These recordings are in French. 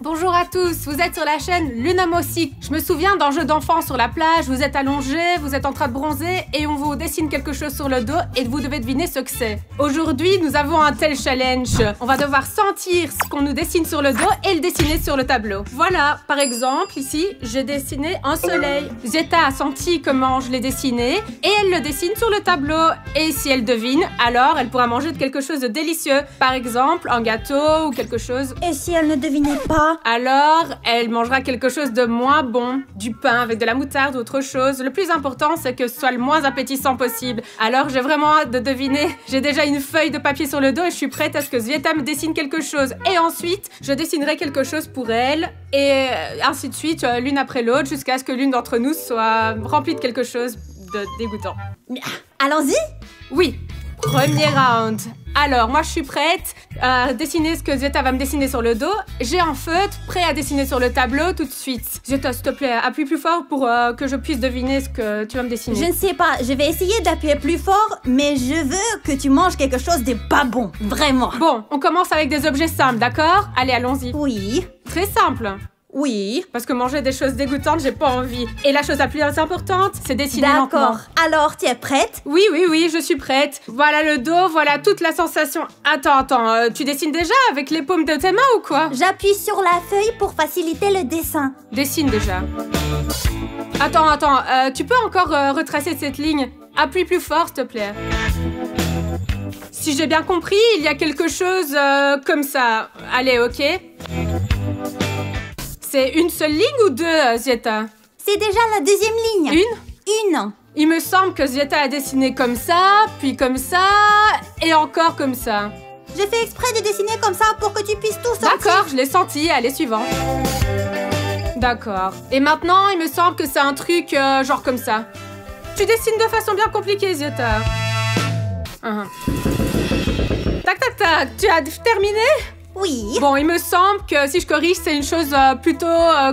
Bonjour à tous, vous êtes sur la chaîne Lunamosi. Je me souviens d'un jeu d'enfant sur la plage, vous êtes allongé, vous êtes en train de bronzer et on vous dessine quelque chose sur le dos et vous devez deviner ce que c'est. Aujourd'hui, nous avons un tel challenge. On va devoir sentir ce qu'on nous dessine sur le dos et le dessiner sur le tableau. Voilà, par exemple, ici, j'ai dessiné un soleil. Zeta a senti comment je l'ai dessiné et elle le dessine sur le tableau. Et si elle devine, alors elle pourra manger de quelque chose de délicieux. Par exemple, un gâteau ou quelque chose. Et si elle ne devinait pas? Alors, elle mangera quelque chose de moins bon, du pain avec de la moutarde ou autre chose. Le plus important, c'est que ce soit le moins appétissant possible. Alors, j'ai vraiment hâte de deviner. J'ai déjà une feuille de papier sur le dos et je suis prête à ce que Zeta me dessine quelque chose. Et ensuite, je dessinerai quelque chose pour elle et ainsi de suite, l'une après l'autre, jusqu'à ce que l'une d'entre nous soit remplie de quelque chose de dégoûtant. Allons-y. Oui, premier round. Alors, moi, je suis prête à dessiner ce que Zeta va me dessiner sur le dos. J'ai un feutre prêt à dessiner sur le tableau tout de suite. Zeta, s'il te plaît, appuie plus fort pour que je puisse deviner ce que tu vas me dessiner. Je ne sais pas, je vais essayer d'appuyer plus fort, mais je veux que tu manges quelque chose de pas bon, vraiment. Bon, on commence avec des objets simples, d'accord? Allez, allons-y. Oui. Très simple. Oui. Parce que manger des choses dégoûtantes, j'ai pas envie. Et la chose la plus importante, c'est dessiner lentement. D'accord. Alors, tu es prête? Oui, je suis prête. Voilà le dos, voilà toute la sensation. Attends, tu dessines déjà avec les paumes de tes mains ou quoi? J'appuie sur la feuille pour faciliter le dessin. Dessine déjà. Attends, tu peux encore retracer cette ligne? Appuie plus fort, s'il te plaît. Si j'ai bien compris, il y a quelque chose comme ça. Allez, ok. C'est une seule ligne ou deux, Zeta? C'est déjà la deuxième ligne. Une. Il me semble que Zeta a dessiné comme ça, puis comme ça, et encore comme ça. J'ai fait exprès de dessiner comme ça pour que tu puisses tout sentir. D'accord, je l'ai senti. Allez, suivant. D'accord. Et maintenant, il me semble que c'est un truc genre comme ça. Tu dessines de façon bien compliquée, Zeta. Tac. Tu as terminé? Oui. Bon, il me semble que si je corrige, c'est une chose plutôt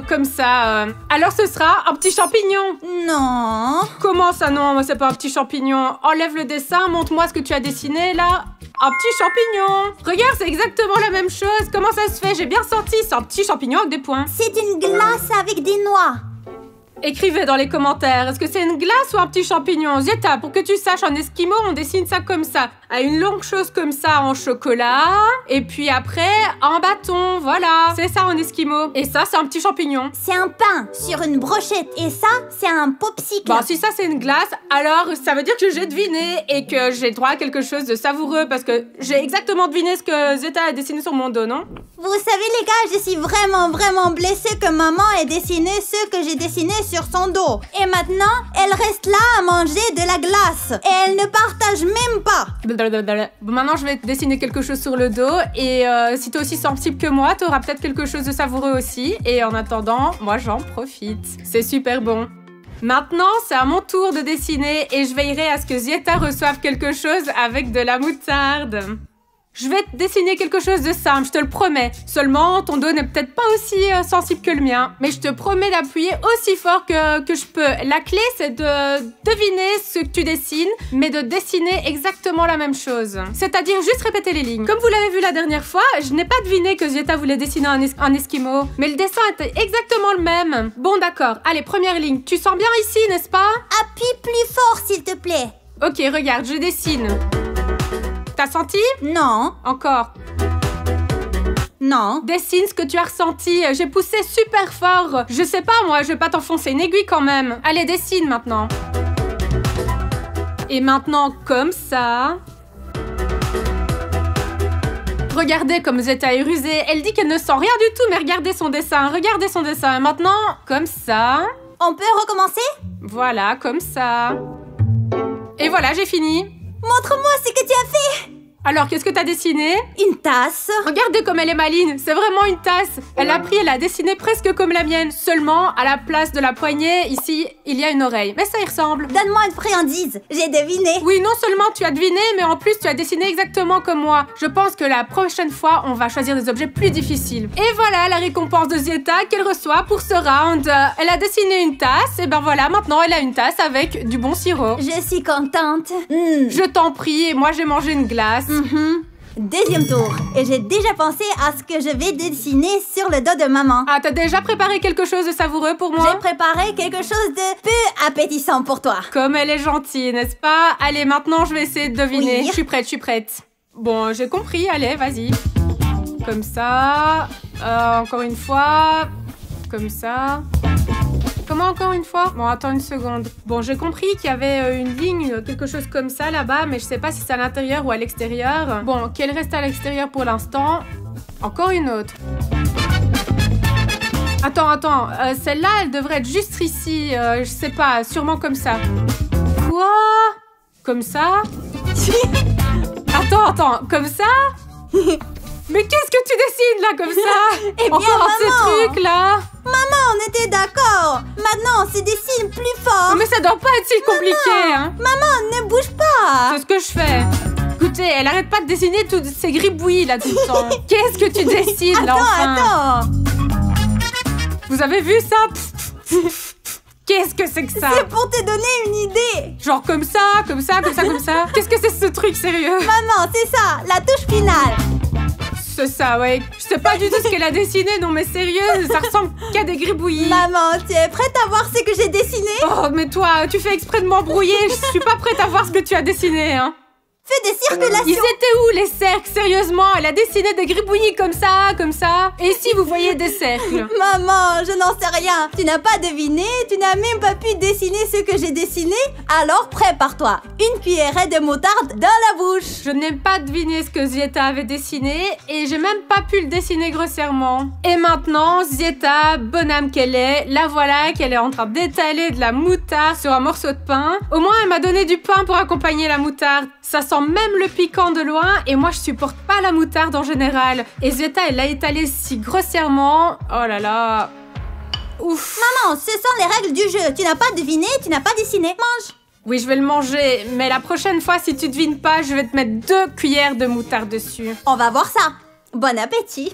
comme ça. Alors ce sera un petit champignon. Non. Comment ça non? C'est pas un petit champignon. Enlève le dessin, montre-moi ce que tu as dessiné là. Un petit champignon. Regarde, c'est exactement la même chose. Comment ça se fait? J'ai bien senti. C'est un petit champignon avec des points. C'est une glace avec des noix. Écrivez dans les commentaires, est-ce que c'est une glace ou un petit champignon? Zeta, pour que tu saches, en esquimau, on dessine ça comme ça. À une longue chose comme ça en chocolat. Et puis après, un bâton, voilà. C'est ça en esquimau. Et ça, c'est un petit champignon. C'est un pain sur une brochette. Et ça, c'est un popsicle. Bon, si ça, c'est une glace, alors ça veut dire que j'ai deviné et que j'ai droit à quelque chose de savoureux parce que j'ai exactement deviné ce que Zeta a dessiné sur mon dos, non? Vous savez, les gars, je suis vraiment blessée que maman ait dessiné ce que j'ai dessiné sur son dos. Et maintenant, elle reste là à manger de la glace. Et elle ne partage même pas. Bon, maintenant, je vais te dessiner quelque chose sur le dos. Et si t'es aussi sensible que moi, t'auras peut-être quelque chose de savoureux aussi. Et en attendant, moi, j'en profite. C'est super bon. Maintenant, c'est à mon tour de dessiner. Et je veillerai à ce que Zeta reçoive quelque chose avec de la moutarde. Je vais te dessiner quelque chose de simple, je te le promets. Seulement, ton dos n'est peut-être pas aussi sensible que le mien. Mais je te promets d'appuyer aussi fort que je peux. La clé, c'est de deviner ce que tu dessines, mais de dessiner exactement la même chose. C'est-à-dire juste répéter les lignes. Comme vous l'avez vu la dernière fois, je n'ai pas deviné que Zeta voulait dessiner un esquimau. Mais le dessin était exactement le même. Bon, d'accord. Allez, première ligne. Tu sens bien ici, n'est-ce pas? Appuie plus fort, s'il te plaît. Ok, regarde, je dessine. T'as senti? Non. Encore. Non. Dessine ce que tu as ressenti. J'ai poussé super fort. Je sais pas, moi, je vais pas t'enfoncer une aiguille quand même. Allez, dessine maintenant. Et maintenant, comme ça. Regardez comme Zeta est rusée. Elle dit qu'elle ne sent rien du tout, mais regardez son dessin. Regardez son dessin. Et maintenant, comme ça. On peut recommencer? Voilà, comme ça. Et voilà, j'ai fini. Montre-moi ce que tu as fait. Alors, qu'est-ce que t'as dessiné? Une tasse. Regardez comme elle est maligne, c'est vraiment une tasse. Elle a pris, elle a dessiné presque comme la mienne. Seulement, à la place de la poignée, ici, il y a une oreille. Mais ça y ressemble. Donne-moi une friandise, j'ai deviné. Oui, non seulement tu as deviné, mais en plus tu as dessiné exactement comme moi. Je pense que la prochaine fois, on va choisir des objets plus difficiles. Et voilà la récompense de Zeta qu'elle reçoit pour ce round. Elle a dessiné une tasse, et ben voilà, maintenant elle a une tasse avec du bon sirop. Je suis contente. Je t'en prie, moi j'ai mangé une glace. Deuxième tour. Et j'ai déjà pensé à ce que je vais dessiner sur le dos de maman. Ah, t'as déjà préparé quelque chose de savoureux pour moi? J'ai préparé quelque chose de peu appétissant pour toi. Comme elle est gentille, n'est-ce pas? Allez, maintenant, je vais essayer de deviner. Oui. Je suis prête. Bon, j'ai compris, allez, vas-y. Comme ça. Encore une fois. Comme ça. Comment encore une fois? Bon, attends une seconde. Bon, j'ai compris qu'il y avait une ligne, quelque chose comme ça là-bas, mais je sais pas si c'est à l'intérieur ou à l'extérieur. Bon, qu'elle reste à l'extérieur pour l'instant. Encore une autre. Attends. Celle-là, elle devrait être juste ici. Je sais pas, sûrement comme ça. Quoi? Comme ça? Attends, comme ça? Mais qu'est-ce que tu dessines là comme ça? Eh bien, encore maman, ces trucs là? Maman, on était d'accord. Maintenant, c'est dessine plus fort. Mais ça doit pas être si compliqué, hein? Maman, ne bouge pas. C'est ce que je fais. Écoutez, elle arrête pas de dessiner toutes ces gribouillis là tout le temps. Qu'est-ce que tu dessines là enfin? Attends. Vous avez vu ça? Qu'est-ce que c'est que ça? C'est pour te donner une idée. Genre comme ça. Qu'est-ce que c'est ce truc sérieux? Maman, c'est ça, la touche finale. C'est ça, ouais. Je sais pas du tout ce qu'elle a dessiné, non mais sérieux, ça ressemble qu'à des gribouillis. Maman, tu es prête à voir ce que j'ai dessiné? Oh, mais toi, tu fais exprès de m'embrouiller, je suis pas prête à voir ce que tu as dessiné, hein. Fais des circulations. Ils étaient où les cercles? Sérieusement, elle a dessiné des gribouillis comme ça. Et ici, vous voyez des cercles. Maman, je n'en sais rien. Tu n'as pas deviné, tu n'as même pas pu dessiner ce que j'ai dessiné. Alors prépare-toi. Une cuillerée de moutarde dans la bouche. Je n'ai pas deviné ce que Zieta avait dessiné et j'ai même pas pu le dessiner grossièrement. Et maintenant, Zieta, bonne âme qu'elle est, la voilà qu'elle est en train d'étaler de la moutarde sur un morceau de pain. Au moins, elle m'a donné du pain pour accompagner la moutarde. Ça sent même le piquant de loin et moi je supporte pas la moutarde en général. Et Zieta elle l'a étalé si grossièrement. Oh là là. Ouf. Maman, ce sont les règles du jeu. Tu n'as pas deviné, tu n'as pas dessiné. Mange. Oui, je vais le manger, mais la prochaine fois si tu devines pas, je vais te mettre 2 cuillères de moutarde dessus. On va voir ça. Bon appétit.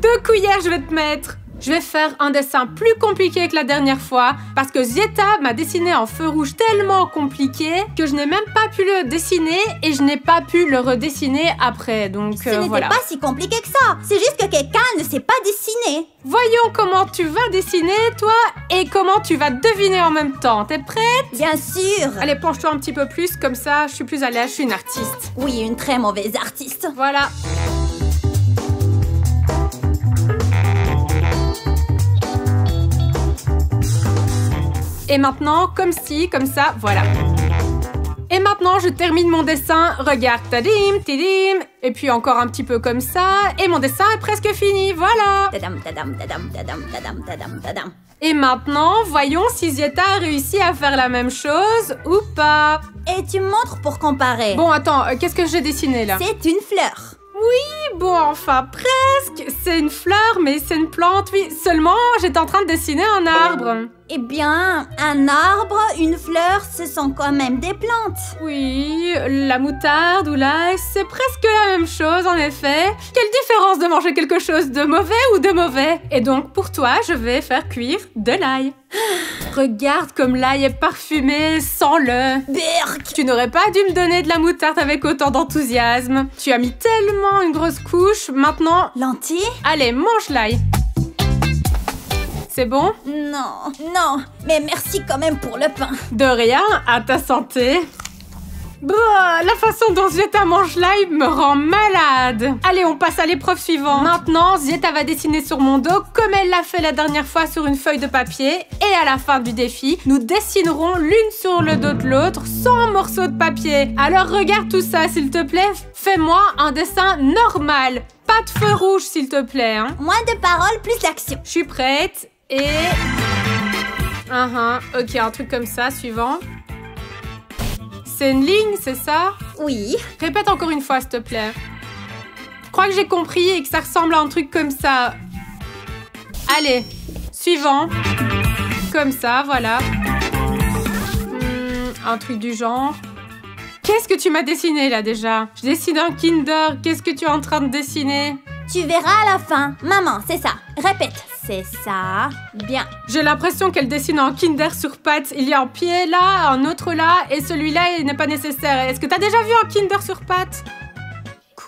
2 cuillères je vais te mettre. Je vais faire un dessin plus compliqué que la dernière fois parce que Zieta m'a dessiné en feu rouge tellement compliqué que je n'ai même pas pu le dessiner et je n'ai pas pu le redessiner après. Donc Ce n'était voilà. pas si compliqué que ça. C'est juste que quelqu'un ne sait pas dessiner. Voyons comment tu vas dessiner, toi, et comment tu vas deviner en même temps. T'es prête? Bien sûr. Allez, penche-toi un petit peu plus, comme ça, je suis plus à l'aise, je suis une artiste. Oui, une très mauvaise artiste. Voilà. Et maintenant, comme ci, comme ça, voilà. Et maintenant, je termine mon dessin. Regarde, tadim, tidim. Et puis encore un petit peu comme ça. Et mon dessin est presque fini, voilà. Tadam, tadam, tadam, tadam, tadam, tadam, tadam. Et maintenant, voyons si Zieta a réussi à faire la même chose ou pas. Et tu montres pour comparer. Bon, attends, qu'est-ce que j'ai dessiné là? C'est une fleur. Oui, bon, enfin, presque. C'est une fleur, mais c'est une plante, oui. Seulement, j'étais en train de dessiner un arbre. Eh bien, un arbre, une fleur, ce sont quand même des plantes. Oui, la moutarde ou l'ail, c'est presque la même chose, en effet. Quelle différence de manger quelque chose de mauvais ou de mauvais? Et donc, pour toi, je vais faire cuire de l'ail. Regarde comme l'ail est parfumé, sens-le. Berk. Tu n'aurais pas dû me donner de la moutarde avec autant d'enthousiasme. Tu as mis tellement une grosse couche, maintenant... Lentilles? Allez, mange l'ail. C'est bon? Non, non, mais merci quand même pour le pain. De rien, à ta santé. Bah, la façon dont Zieta mange l'ail me rend malade. Allez, on passe à l'épreuve suivante. Maintenant, Zieta va dessiner sur mon dos comme elle l'a fait la dernière fois sur une feuille de papier. Et à la fin du défi, nous dessinerons l'une sur le dos de l'autre sans morceau de papier. Alors regarde tout ça, s'il te plaît. Fais-moi un dessin normal. Pas de feu rouge, s'il te plaît. Hein. Moins de paroles, plus d'action. Je suis prête. Et... Ok, un truc comme ça, suivant. C'est une ligne, c'est ça? Oui. Répète encore une fois, s'il te plaît. Je crois que j'ai compris et que ça ressemble à un truc comme ça. Allez, suivant. Comme ça, voilà. Un truc du genre. Qu'est-ce que tu m'as dessiné, là, déjà? Je dessine un Kinder. Qu'est-ce que tu es en train de dessiner? Tu verras à la fin. Maman, c'est ça. Répète. C'est ça. Bien. J'ai l'impression qu'elle dessine un Kinder sur pattes. Il y a un pied là, un autre là, et celui-là il n'est pas nécessaire. Est-ce que t'as déjà vu un Kinder sur pattes?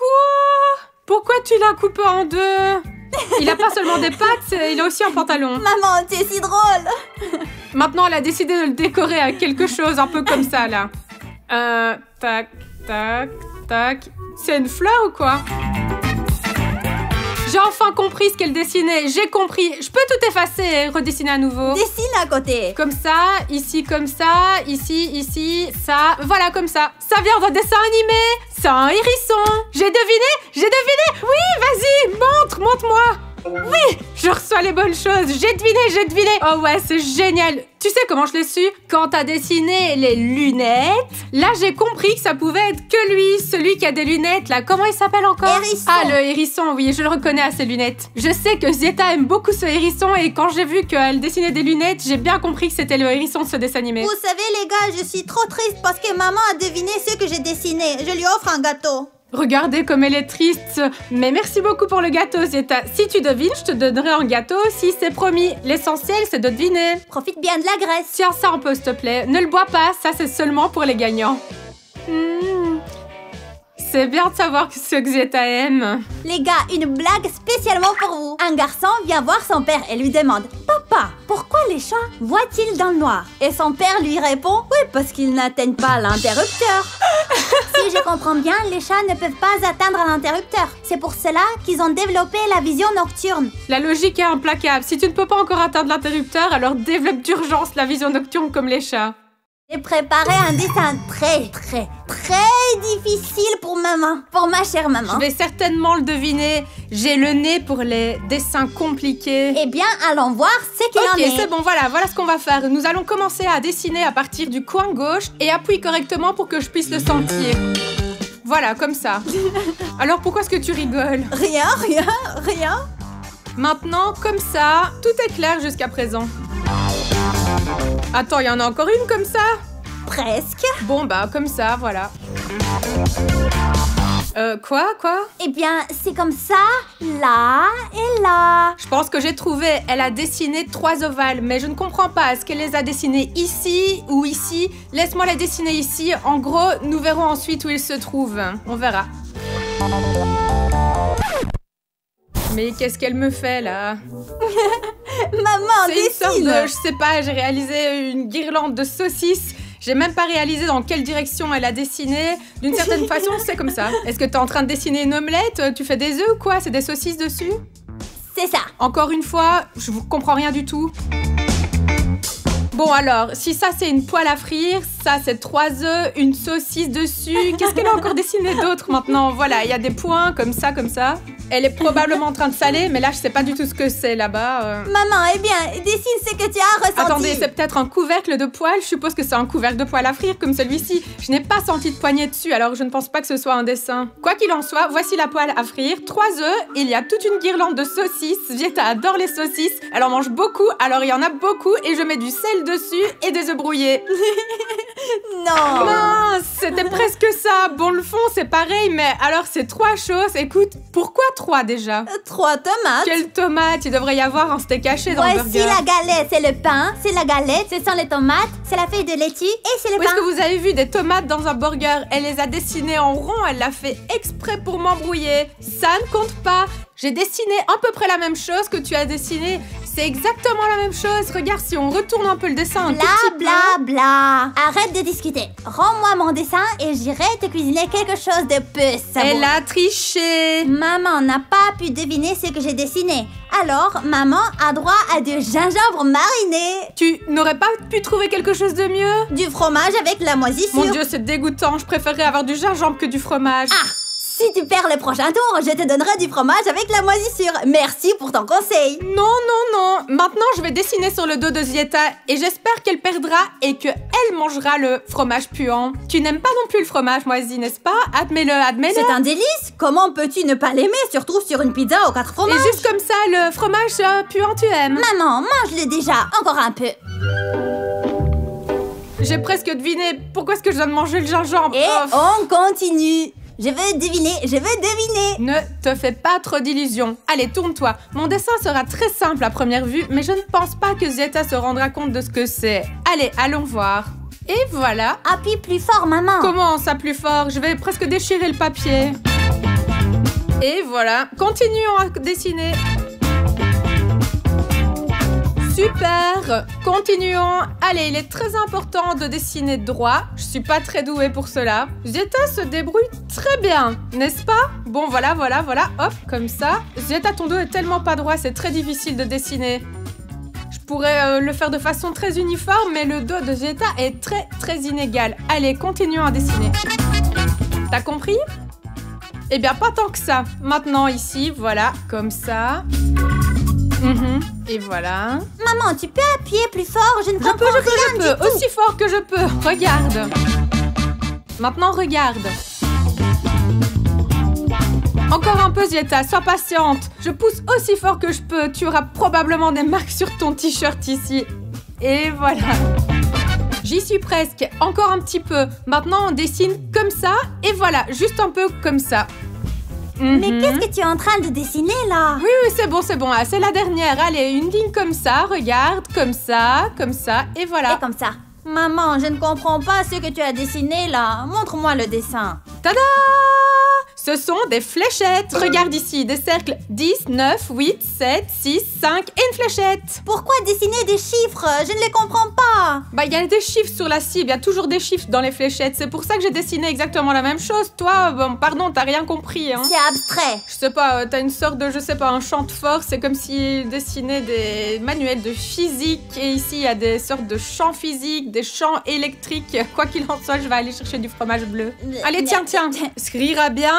Quoi? Pourquoi tu l'as coupé en deux? Il a pas seulement des pattes, il a aussi un pantalon. Maman, tu es si drôle. Maintenant, elle a décidé de le décorer avec quelque chose un peu comme ça, là. Tac, tac, tac. C'est une fleur ou quoi? J'ai enfin compris ce qu'elle dessinait. J'ai compris. Je peux tout effacer et redessiner à nouveau. Dessine à côté. Comme ça, ici comme ça, ici, ça. Voilà, comme ça. Ça vient d'un dessin animé. C'est un hérisson. J'ai deviné? J'ai deviné? Oui, vas-y, montre-moi. Oui, je reçois les bonnes choses. J'ai deviné. Oh ouais, c'est génial. Tu sais comment je l'ai su? Quand t'as dessiné les lunettes, là j'ai compris que ça pouvait être que lui, celui qui a des lunettes là. Comment il s'appelle encore? Hérisson. Ah, le hérisson, oui, je le reconnais à ses lunettes. Je sais que Zieta aime beaucoup ce hérisson et quand j'ai vu qu'elle dessinait des lunettes, j'ai bien compris que c'était le hérisson de ce dessin animé. Vous savez les gars, je suis trop triste parce que maman a deviné ce que j'ai dessiné. Je lui offre un gâteau. Regardez comme elle est triste. Mais merci beaucoup pour le gâteau, Zieta. Si tu devines, je te donnerai un gâteau aussi, c'est promis. L'essentiel, c'est de deviner. Profite bien de la graisse. Tiens ça un peu, s'il te plaît. Ne le bois pas, ça c'est seulement pour les gagnants. C'est bien de savoir ce que Zieta aime. Les gars, une blague spécialement pour vous. Un garçon vient voir son père et lui demande « Papa, pourquoi les chats voient-ils dans le noir ?» Et son père lui répond « Oui, parce qu'ils n'atteignent pas l'interrupteur. » Si je comprends bien, les chats ne peuvent pas atteindre l'interrupteur. C'est pour cela qu'ils ont développé la vision nocturne. La logique est implacable. Si tu ne peux pas encore atteindre l'interrupteur, alors développe d'urgence la vision nocturne comme les chats. J'ai préparé un dessin très difficile pour maman. Pour ma chère maman. Je vais certainement le deviner. J'ai le nez pour les dessins compliqués. Eh bien, allons voir ce qu'il en est. Ok, c'est bon, voilà ce qu'on va faire. Nous allons commencer à dessiner à partir du coin gauche et appuie correctement pour que je puisse le sentir. Voilà, comme ça. Alors, pourquoi est-ce que tu rigoles? Rien. Maintenant, comme ça, tout est clair jusqu'à présent. Attends, il y en a encore une comme ça? Presque. Bon, bah, comme ça, voilà. Quoi? Eh bien, c'est comme ça, là et là. Je pense que j'ai trouvé. Elle a dessiné 3 ovales, mais je ne comprends pas. Est-ce qu'elle les a dessinés ici ou ici? Laisse-moi les dessiner ici. En gros, nous verrons ensuite où ils se trouvent. On verra. Mais qu'est-ce qu'elle me fait, là? Maman, C'est une sorte dessine. de... Je sais pas, j'ai réalisé une guirlande de saucisses. J'ai même pas réalisé dans quelle direction elle a dessiné. D'une certaine façon, c'est comme ça. Est-ce que t'es en train de dessiner une omelette? Tu fais des œufs ou quoi? C'est des saucisses dessus? C'est ça. Encore une fois, je comprends rien du tout. Bon alors, si ça c'est une poêle à frire, ça c'est 3 œufs, une saucisse dessus. Qu'est-ce qu'elle a encore dessiné d'autre maintenant? Voilà, il y a des points comme ça. Elle est probablement en train de saler, mais là je sais pas du tout ce que c'est là-bas. Maman, eh bien, dessine ce que tu as ressenti. Attendez, c'est peut-être un couvercle de poêle. Je suppose que c'est un couvercle de poêle à frire comme celui-ci. Je n'ai pas senti de poignée dessus, alors je ne pense pas que ce soit un dessin. Quoi qu'il en soit, voici la poêle à frire. 3 œufs, il y a toute une guirlande de saucisses. Zieta adore les saucisses. Elle en mange beaucoup, alors il y en a beaucoup et je mets du sel dessus et des œufs brouillés. Non. Mince, c'était presque ça. Bon, le fond, c'est pareil, mais alors c'est 3 choses. Écoute, pourquoi 3 déjà? 3 tomates. Quelle tomate? Il devrait y avoir un steak haché dans le Voici burger. la galette, c'est le pain, c'est la galette, ce sont les tomates, c'est la feuille de laitue et c'est le Où est-ce pain. que vous avez vu des tomates dans un burger? Elle les a dessinées en rond, elle l'a fait exprès pour m'embrouiller. Ça ne compte pas. J'ai dessiné à peu près la même chose que tu as dessiné. C'est exactement la même chose. Regarde, si on retourne un peu le dessin un tout petit peu. Bla. Arrête de discuter. Rends-moi mon dessin et j'irai te cuisiner quelque chose de peu savoureux. Elle a triché. Maman n'a pas pu deviner ce que j'ai dessiné. Alors, maman a droit à du gingembre mariné. Tu n'aurais pas pu trouver quelque chose de mieux? Du fromage avec la moisissure. Mon Dieu, c'est dégoûtant. Je préférerais avoir du gingembre que du fromage. Ah! Si tu perds le prochain tour, je te donnerai du fromage avec la moisissure. Merci pour ton conseil. Non. Maintenant, je vais dessiner sur le dos de Zieta et j'espère qu'elle perdra et qu'elle mangera le fromage puant. Tu n'aimes pas non plus le fromage moisi, n'est-ce pas? Admets-le. C'est un délice. Comment peux-tu ne pas l'aimer, surtout sur une pizza aux 4 fromages? Et juste comme ça, le fromage puant, tu aimes? Maman, mange-le déjà. Encore un peu. J'ai presque deviné. Pourquoi est-ce que je dois manger le gingembre? Et on continue. Je veux deviner. Ne te fais pas trop d'illusions. Allez, tourne-toi. Mon dessin sera très simple à première vue, mais je ne pense pas que Zieta se rendra compte de ce que c'est. Allez, allons voir. Et voilà. Appuie plus fort, maman. Comment ça plus fort? Je vais presque déchirer le papier. Et voilà, continuons à dessiner. Super! Continuons. Allez, il est très important de dessiner droit. Je suis pas très douée pour cela. Zeta se débrouille très bien, n'est-ce pas? Bon, voilà. Hop, comme ça. Zeta, ton dos est tellement pas droit, c'est très difficile de dessiner. Je pourrais le faire de façon très uniforme, mais le dos de Zeta est très inégal. Allez, continuons à dessiner. T'as compris? Eh bien, pas tant que ça. Maintenant, ici, voilà, comme ça. Et voilà. Maman, tu peux appuyer plus fort? Je ne comprends rien du tout. Aussi fort que je peux. Regarde. Maintenant, regarde. Encore un peu, Zeta, sois patiente. Je pousse aussi fort que je peux. Tu auras probablement des marques sur ton t-shirt ici. Et voilà. J'y suis presque. Encore un petit peu. Maintenant, on dessine comme ça. Et voilà, juste un peu comme ça. Mais qu'est-ce que tu es en train de dessiner là? Oui, c'est bon. Ah, c'est la dernière. Allez, une ligne comme ça, regarde, comme ça, et voilà. Et comme ça. Maman, je ne comprends pas ce que tu as dessiné là. Montre-moi le dessin. Tada! Ce sont des fléchettes. Regarde ici, des cercles 10, 9, 8, 7, 6, 5 et une fléchette. Pourquoi dessiner des chiffres? Je ne les comprends pas. Bah, il y a des chiffres sur la cible, il y a toujours des chiffres dans les fléchettes. C'est pour ça que j'ai dessiné exactement la même chose. Toi, bon, pardon, t'as rien compris, hein. C'est abstrait. Je sais pas, t'as une sorte de, un champ de force. C'est comme s'il dessinait des manuels de physique. Et ici, il y a des sortes de champs physiques, des champs électriques. Quoi qu'il en soit, je vais aller chercher du fromage bleu. Allez, tiens. Ce qui rira bien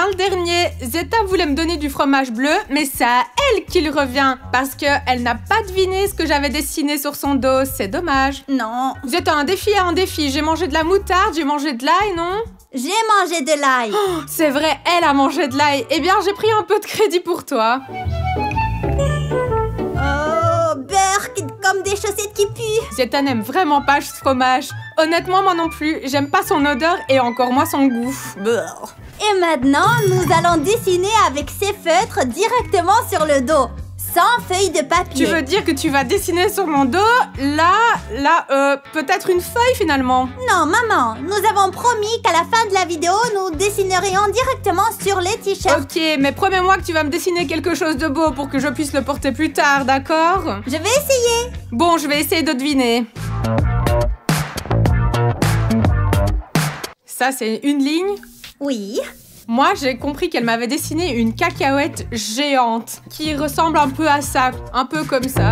le dernier. Zeta voulait me donner du fromage bleu, mais c'est à elle qu'il revient. Parce qu'elle n'a pas deviné ce que j'avais dessiné sur son dos. C'est dommage. Non. Zeta, un défi. J'ai mangé de la moutarde, j'ai mangé de l'ail, non? J'ai mangé de l'ail. Oh, c'est vrai, elle a mangé de l'ail. Eh bien, j'ai pris un peu de crédit pour toi. Oh, beurre comme des chaussettes qui puent. Zeta n'aime vraiment pas ce fromage. Honnêtement, moi non plus. J'aime pas son odeur et encore moins son goût. Beurre. Et maintenant, nous allons dessiner avec ces feutres directement sur le dos, sans feuille de papier. Tu veux dire que tu vas dessiner sur mon dos? Là, peut-être une feuille finalement? Non, maman, nous avons promis qu'à la fin de la vidéo, nous dessinerions directement sur les t-shirts. Ok, mais promets-moi que tu vas me dessiner quelque chose de beau pour que je puisse le porter plus tard, d'accord? Je vais essayer. Bon, je vais essayer de deviner. Ça, c'est une ligne? Oui. Moi, j'ai compris qu'elle m'avait dessiné une cacahuète géante qui ressemble un peu à ça, un peu comme ça.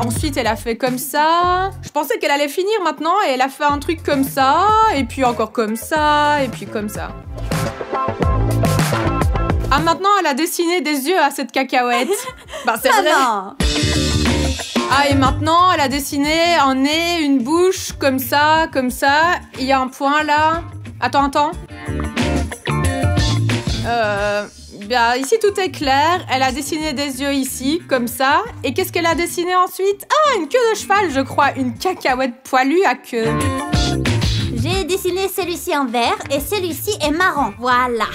Ensuite, elle a fait comme ça. Je pensais qu'elle allait finir maintenant et elle a fait un truc comme ça, et puis encore comme ça, et puis comme ça. Ah, maintenant, elle a dessiné des yeux à cette cacahuète. Bah, c'est vrai. Ah, et maintenant, elle a dessiné un nez, une bouche, comme ça. Il y a un point là. Attends. Bien, ici tout est clair. Elle a dessiné des yeux ici, comme ça. Et qu'est-ce qu'elle a dessiné ensuite? Ah, une queue de cheval, je crois. Une cacahuète poilue à queue. J'ai dessiné celui-ci en vert et celui-ci est marron. Voilà.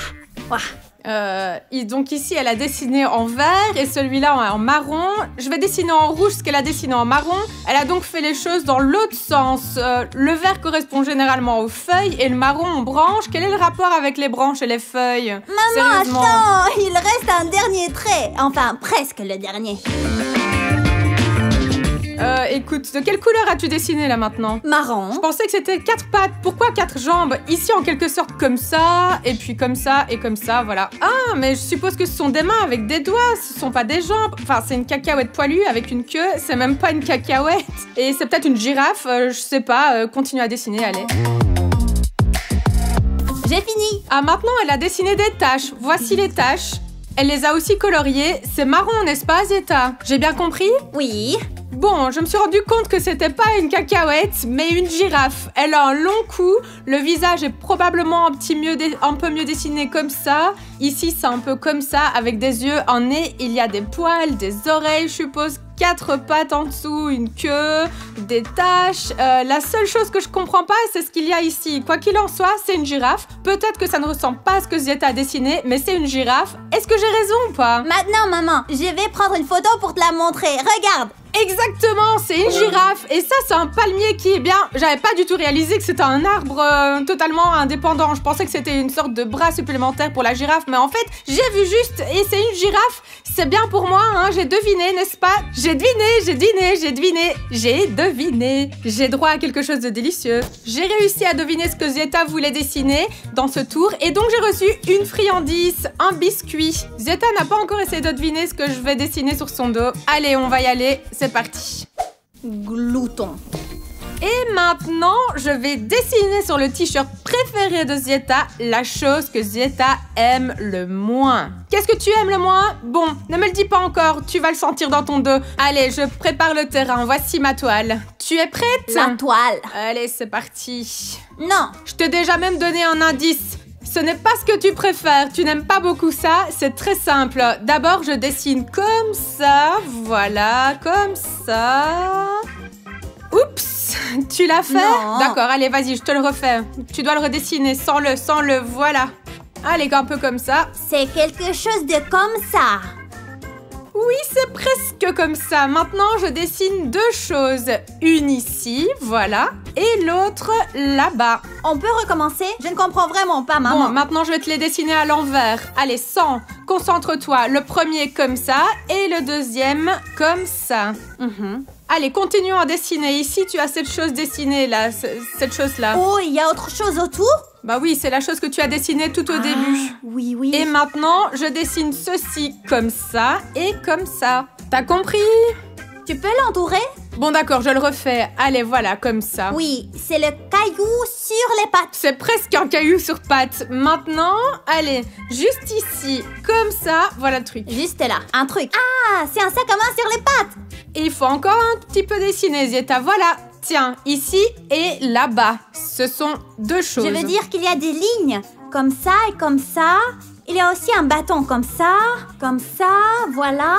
Donc ici, elle a dessiné en vert et celui-là en marron. Je vais dessiner en rouge ce qu'elle a dessiné en marron. Elle a donc fait les choses dans l'autre sens. Le vert correspond généralement aux feuilles et le marron aux branches. Quel est le rapport avec les branches et les feuilles? Maman, attends! Il reste un dernier trait. Enfin, presque le dernier. Écoute, de quelle couleur as-tu dessiné là maintenant? Marron. Je pensais que c'était 4 pattes. Pourquoi 4 jambes? Ici en quelque sorte comme ça, et puis comme ça, et comme ça, voilà. Ah, mais je suppose que ce sont des mains avec des doigts, ce sont pas des jambes. Enfin, c'est une cacahuète poilue avec une queue, c'est même pas une cacahuète. Et c'est peut-être une girafe, je sais pas, continue à dessiner, allez. J'ai fini. Ah, maintenant elle a dessiné des taches. Voici les taches. Elle les a aussi coloriées. C'est marron, n'est-ce pas, Zeta? J'ai bien compris? Oui. Bon, je me suis rendu compte que c'était pas une cacahuète, mais une girafe. Elle a un long cou, le visage est probablement un peu mieux dessiné comme ça. Ici, c'est un peu comme ça, avec des yeux, un nez, il y a des poils, des oreilles, je suppose, 4 pattes en dessous, une queue, des taches. La seule chose que je comprends pas, c'est ce qu'il y a ici. Quoi qu'il en soit, c'est une girafe. Peut-être que ça ne ressemble pas à ce que Zeta a dessiné, mais c'est une girafe. Est-ce que j'ai raison ou pas? Maintenant, maman, je vais prendre une photo pour te la montrer. Regarde. Exactement, c'est une girafe. Et ça, c'est un palmier qui est bien... J'avais pas du tout réalisé que c'était un arbre totalement indépendant. Je pensais que c'était une sorte de bras supplémentaire pour la girafe. Mais en fait, j'ai vu juste et c'est une girafe. C'est bien pour moi, hein. J'ai deviné, n'est-ce pas? J'ai deviné. J'ai droit à quelque chose de délicieux. J'ai réussi à deviner ce que Zieta voulait dessiner dans ce tour. Et donc, j'ai reçu une friandise, un biscuit. Zieta n'a pas encore essayé de deviner ce que je vais dessiner sur son dos. Allez, on va y aller. C'est parti. Glouton. Et maintenant, je vais dessiner sur le t-shirt préféré de Zieta la chose que Zieta aime le moins. Qu'est-ce que tu aimes le moins? Bon, ne me le dis pas encore, tu vas le sentir dans ton dos. Allez, je prépare le terrain, voici ma toile. Tu es prête? La toile. Allez, c'est parti. Non. Je t'ai déjà même donné un indice. Ce n'est pas ce que tu préfères, tu n'aimes pas beaucoup ça, c'est très simple. D'abord, je dessine comme ça, voilà, comme ça. Oups, tu l'as fait? D'accord, allez, vas-y, je te le refais. Tu dois le redessiner, sans le, voilà. Allez, un peu comme ça. C'est quelque chose de comme ça. Oui, c'est presque comme ça. Maintenant, je dessine deux choses. Une ici, voilà, et l'autre là-bas. On peut recommencer? Je ne comprends vraiment pas, maman. Bon, maintenant, je vais te les dessiner à l'envers. Allez, concentre-toi. Le premier comme ça, et le deuxième comme ça. Allez, continuons à dessiner. Ici, tu as cette chose dessinée, là, cette chose-là. Oh, il y a autre chose autour? Bah oui, c'est la chose que tu as dessinée tout au début. Oui. Et maintenant, je dessine ceci comme ça et comme ça. T'as compris? Tu peux l'entourer? Bon, d'accord, je le refais. Allez, voilà, comme ça. Oui, c'est le caillou sur les pattes. C'est presque un caillou sur pattes. Maintenant, allez, juste ici, comme ça, voilà le truc. Juste là, un truc. Ah, c'est un sac à main sur les pattes. Et il faut encore un petit peu dessiner, Zieta. Voilà, tiens, ici et là-bas. Ce sont deux choses. Je veux dire qu'il y a des lignes, comme ça et comme ça. Il y a aussi un bâton comme ça, voilà.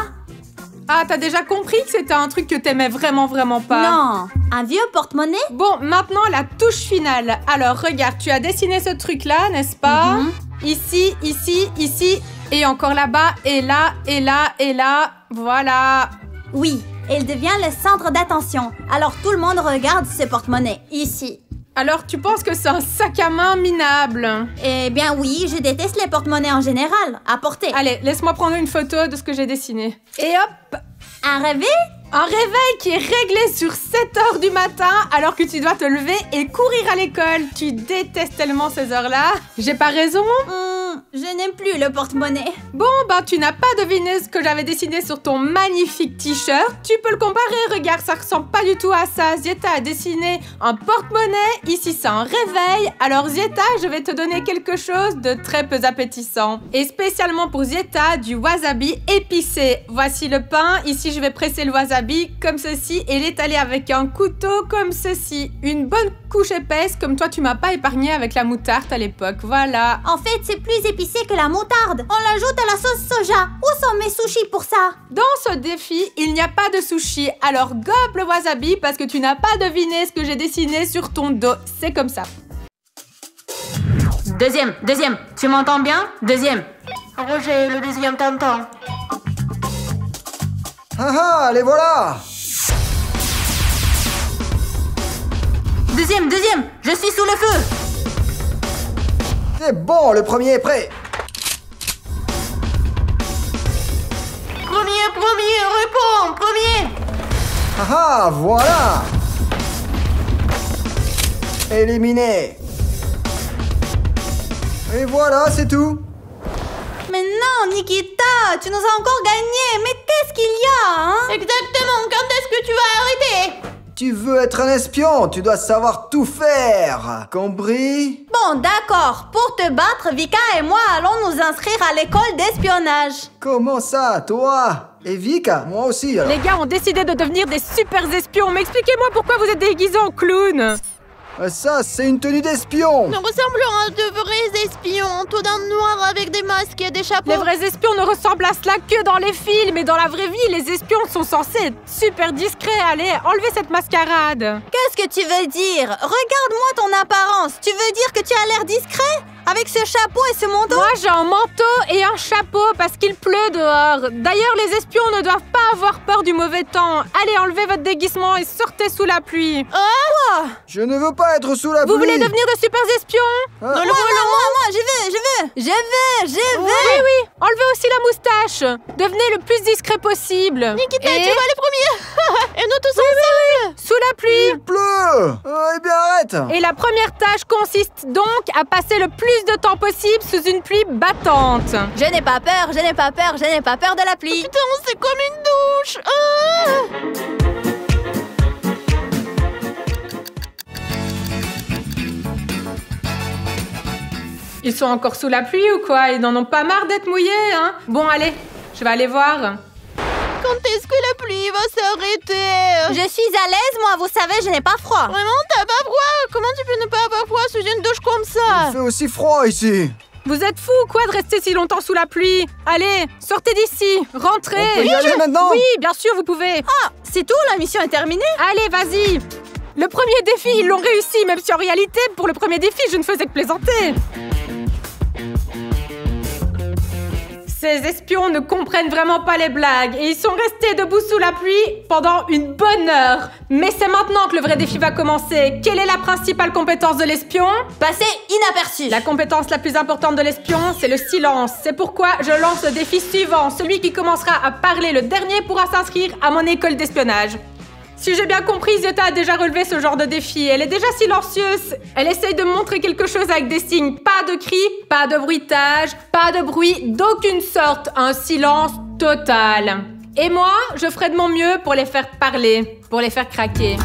Ah, t'as déjà compris que c'était un truc que t'aimais vraiment, vraiment pas? Non, un vieux porte-monnaie? Bon, maintenant, la touche finale. Alors, regarde, tu as dessiné ce truc-là, n'est-ce pas? Ici, et encore là-bas, et là, voilà. Oui, et il devient le centre d'attention. Alors, tout le monde regarde ce porte-monnaie, ici. Alors, tu penses que c'est un sac à main minable? Eh bien oui, je déteste les porte-monnaies en général, à porter. Allez, laisse-moi prendre une photo de ce que j'ai dessiné. Et hop! Un réveil? Un réveil qui est réglé sur 7h du matin alors que tu dois te lever et courir à l'école. Tu détestes tellement ces heures-là. J'ai pas raison? Je n'aime plus le porte-monnaie. Bon, ben tu n'as pas deviné ce que j'avais dessiné sur ton magnifique t-shirt. Tu peux le comparer, regarde, ça ressemble pas du tout à ça. Zieta a dessiné un porte-monnaie, ici c'est un réveil. Alors Zieta, je vais te donner quelque chose de très peu appétissant. Et spécialement pour Zieta, du wasabi épicé. Voici le pain, ici je vais presser le wasabi comme ceci et l'étaler avec un couteau comme ceci. Une bonne couche épaisse comme toi tu m'as pas épargné avec la moutarde à l'époque, voilà. En fait, c'est plus épicé que la moutarde. On l'ajoute à la sauce soja. Où sont mes sushis pour ça? Dans ce défi, il n'y a pas de sushi. Alors gobe le wasabi parce que tu n'as pas deviné ce que j'ai dessiné sur ton dos. C'est comme ça. Deuxième. Tu m'entends bien? Deuxième. Roger, le deuxième t'entend. Ah, les voilà! Deuxième, je suis sous le feu. C'est bon, le premier est prêt. Premier, réponds, premier. Ah, voilà! Éliminé. Et voilà, c'est tout. Mais non, Nikita, tu nous as encore gagné. Mais qu'est-ce qu'il y a, hein? Exactement, quand est-ce que tu vas arrêter? Tu veux être un espion, tu dois savoir tout faire. Compris? Bon, d'accord. Pour te battre, Vika et moi allons nous inscrire à l'école d'espionnage. Comment ça, toi? Et Vika, moi aussi alors. Les gars ont décidé de devenir des super espions. Mais expliquez-moi pourquoi vous êtes déguisés en clown. Ça, c'est une tenue d'espion. Nous ressemblons à de vrais espions, tout en noir avec des masques et des chapeaux. Les vrais espions ne ressemblent à cela que dans les films. Et dans la vraie vie, les espions sont censés être super discrets. Allez, enlevez cette mascarade. Qu'est-ce que tu veux dire? Regarde-moi ton apparence. Tu veux dire que tu as l'air discret? Avec ce chapeau et ce manteau? Moi, j'ai un manteau et un chapeau parce qu'il pleut dehors. D'ailleurs, les espions ne doivent pas avoir peur du mauvais temps. Allez, enlevez votre déguisement et sortez sous la pluie. Je ne veux pas être sous la pluie. Vous voulez devenir de super espions? Moi, j'y vais. Oui. Enlevez aussi la moustache. Devenez le plus discret possible. Nikita, Et- tu vas les premiers. Et nous tous ensemble. Sous la pluie. Il pleut. Eh bien, arrête. Et la première tâche consiste donc à passer le plus de temps possible sous une pluie battante. Je n'ai pas peur de la pluie. Putain, c'est comme une douche. Ils sont encore sous la pluie ou quoi? Ils n'en ont pas marre d'être mouillés, hein? Bon, allez, je vais aller voir. Quand est-ce que la pluie va s'arrêter? Je suis à l'aise, moi, vous savez, je n'ai pas froid. Vraiment, t'as pas froid? Comment tu peux ne pas avoir froid sous une douche comme Il ça? fait aussi froid ici. Vous êtes fous ou quoi de rester si longtemps sous la pluie? Allez, sortez d'ici, rentrez. On peut y aller maintenant? Oui, bien sûr, vous pouvez. C'est tout, la mission est terminée. Allez, vas-y. Le premier défi, ils l'ont réussi, même si en réalité, pour le premier défi, je ne faisais que plaisanter. Ces espions ne comprennent vraiment pas les blagues et ils sont restés debout sous la pluie pendant une bonne heure. Mais c'est maintenant que le vrai défi va commencer. Quelle est la principale compétence de l'espion? Passé inaperçu. La compétence la plus importante de l'espion, c'est le silence. C'est pourquoi je lance le défi suivant. Celui qui commencera à parler le dernier pourra s'inscrire à mon école d'espionnage. Si j'ai bien compris, Zeta a déjà relevé ce genre de défi. Elle est déjà silencieuse. Elle essaye de montrer quelque chose avec des signes. Pas de cris, pas de bruitage, pas de bruit d'aucune sorte. Un silence total. Et moi, je ferai de mon mieux pour les faire parler, pour les faire craquer.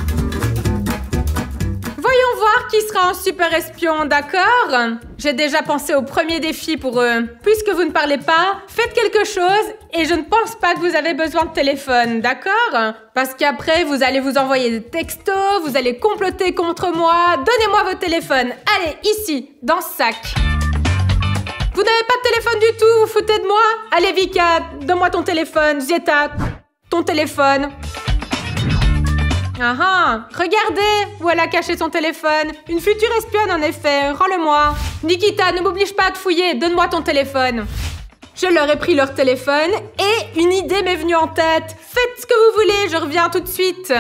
Voyons voir qui sera un super espion, d'accord? J'ai déjà pensé au premier défi pour eux. Puisque vous ne parlez pas, faites quelque chose et je ne pense pas que vous avez besoin de téléphone, d'accord? Parce qu'après, vous allez vous envoyer des textos, vous allez comploter contre moi. Donnez-moi vos téléphones. Allez, ici, dans ce sac. Vous n'avez pas de téléphone du tout, vous foutez de moi? Allez, Vika, donne-moi ton téléphone. Zeta, ton téléphone. Ah ah, regardez où elle a caché son téléphone. Une future espionne en effet, rends-le-moi. Nikita, ne m'oblige pas à te fouiller, donne-moi ton téléphone. Je leur ai pris leur téléphone et une idée m'est venue en tête. Faites ce que vous voulez, je reviens tout de suite.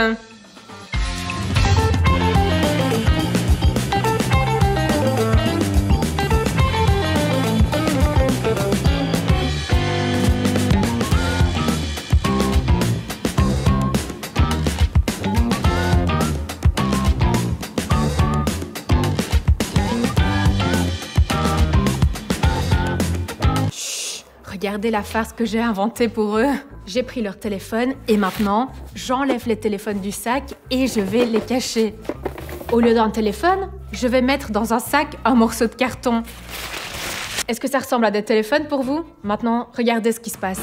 Regardez la farce que j'ai inventée pour eux. J'ai pris leur téléphone et maintenant, j'enlève les téléphones du sac et je vais les cacher. Au lieu d'un téléphone, je vais mettre dans un sac un morceau de carton. Est-ce que ça ressemble à des téléphones pour vous? Maintenant, regardez ce qui se passe.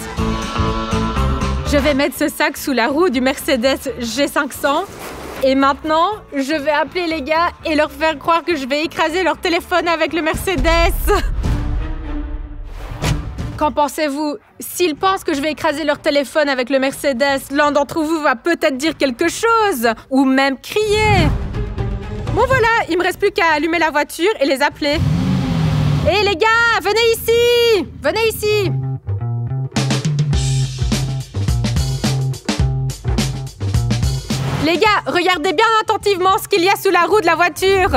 Je vais mettre ce sac sous la roue du Mercedes G500. Et maintenant, je vais appeler les gars et leur faire croire que je vais écraser leur téléphone avec le Mercedes. Qu'en pensez-vous? S'ils pensent que je vais écraser leur téléphone avec le Mercedes, l'un d'entre vous va peut-être dire quelque chose, ou même crier. Bon voilà, il me reste plus qu'à allumer la voiture et les appeler. Hé les gars, venez ici! Venez ici! Les gars, regardez bien attentivement ce qu'il y a sous la roue de la voiture.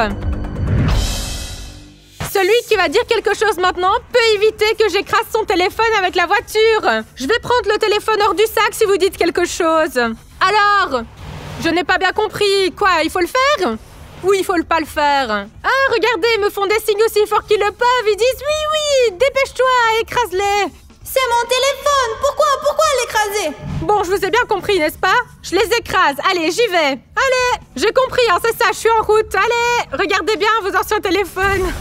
Celui qui va dire quelque chose maintenant peut éviter que j'écrase son téléphone avec la voiture. Je vais prendre le téléphone hors du sac si vous dites quelque chose. Alors, je n'ai pas bien compris. Quoi, il faut le faire? Ou il faut pas le faire? Ah, regardez, ils me font des signes aussi forts qu'ils le peuvent. Ils disent oui, dépêche-toi, écrase-les. C'est mon téléphone. Pourquoi l'écraser? Bon, je vous ai bien compris, n'est-ce pas? Je les écrase. Allez, j'y vais. Allez, j'ai compris, hein, c'est ça, je suis en route. Allez, regardez bien vos anciens téléphones.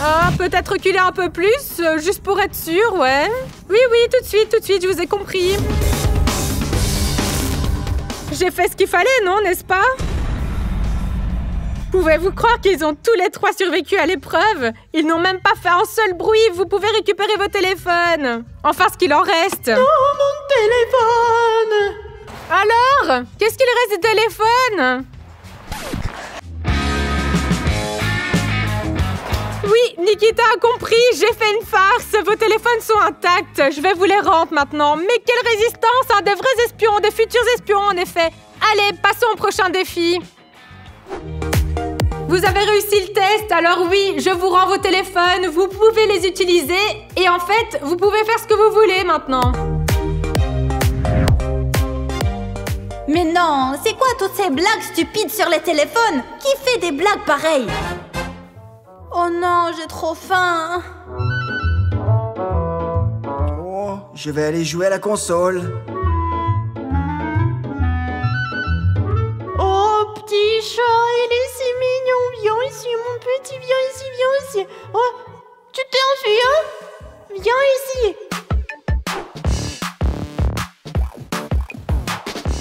Ah, peut-être reculer un peu plus, juste pour être sûr, ouais. Oui, tout de suite, je vous ai compris. J'ai fait ce qu'il fallait, non, n'est-ce pas? Pouvez-vous croire qu'ils ont tous les trois survécu à l'épreuve? Ils n'ont même pas fait un seul bruit, vous pouvez récupérer vos téléphones. Enfin, ce qu'il en reste. Oh, mon téléphone! Alors, qu'est-ce qu'il reste du téléphone? Oui, Nikita a compris, j'ai fait une farce. Vos téléphones sont intacts. Je vais vous les rendre maintenant. Mais quelle résistance, hein, des vrais espions, des futurs espions en effet. Allez, passons au prochain défi. Vous avez réussi le test, alors oui, je vous rends vos téléphones, vous pouvez les utiliser et en fait, vous pouvez faire ce que vous voulez maintenant. Mais non, c'est quoi toutes ces blagues stupides sur les téléphones? Qui fait des blagues pareilles? Oh non, j'ai trop faim. Oh, je vais aller jouer à la console. Oh, petit chat, il est si mignon. Viens ici, mon petit, viens ici, viens ici. Oh, tu t'es enfui, hein? Viens ici.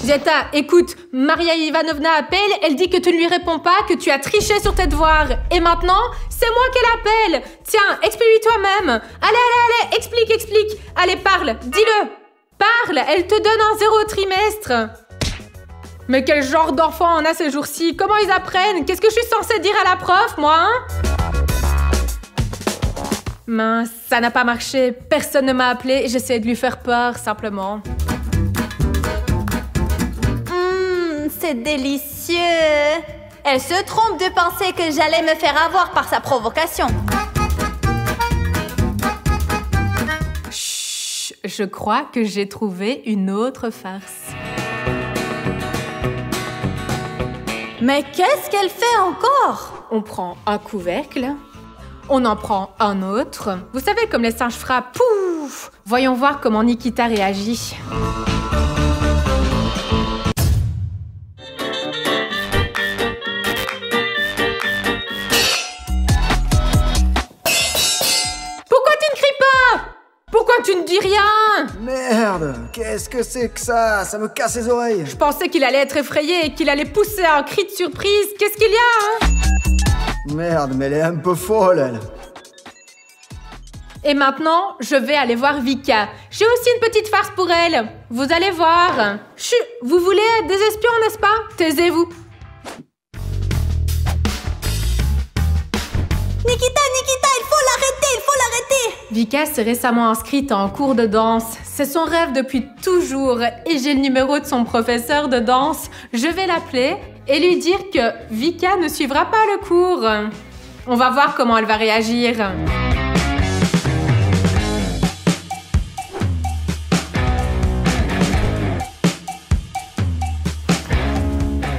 Zeta, écoute, Maria Ivanovna appelle, elle dit que tu ne lui réponds pas, que tu as triché sur tes devoirs. Et maintenant, c'est moi qu'elle appelle. Tiens, explique-lui toi-même. Allez, explique. Allez, parle, dis-le. Parle, elle te donne un 0 trimestre. Mais quel genre d'enfant on a ces jours-ci? Comment ils apprennent? Qu'est-ce que je suis censée dire à la prof, moi, hein? Mince, ça n'a pas marché. Personne ne m'a appelé. J'essaie de lui faire peur, simplement. C'est délicieux. Elle se trompe de penser que j'allais me faire avoir par sa provocation. Chut, je crois que j'ai trouvé une autre farce. Mais qu'est-ce qu'elle fait encore? On prend un couvercle, on en prend un autre. Vous savez, comme les singes frappent, pouf! Voyons voir comment Nikita réagit. Pourquoi tu ne cries pas? Pourquoi tu ne dis rien? Merde, qu'est-ce que c'est que ça? Ça me casse les oreilles. Je pensais qu'il allait être effrayé et qu'il allait pousser un cri de surprise. Qu'est-ce qu'il y a, hein? Merde, mais elle est un peu folle, elle. Et maintenant, je vais aller voir Vika. J'ai aussi une petite farce pour elle. Vous allez voir. Chut, vous voulez être des espions, n'est-ce pas? Taisez-vous. Nikita, il faut l'arrêter. Vika s'est récemment inscrite en cours de danse. C'est son rêve depuis toujours et j'ai le numéro de son professeur de danse. Je vais l'appeler et lui dire que Vika ne suivra pas le cours. On va voir comment elle va réagir.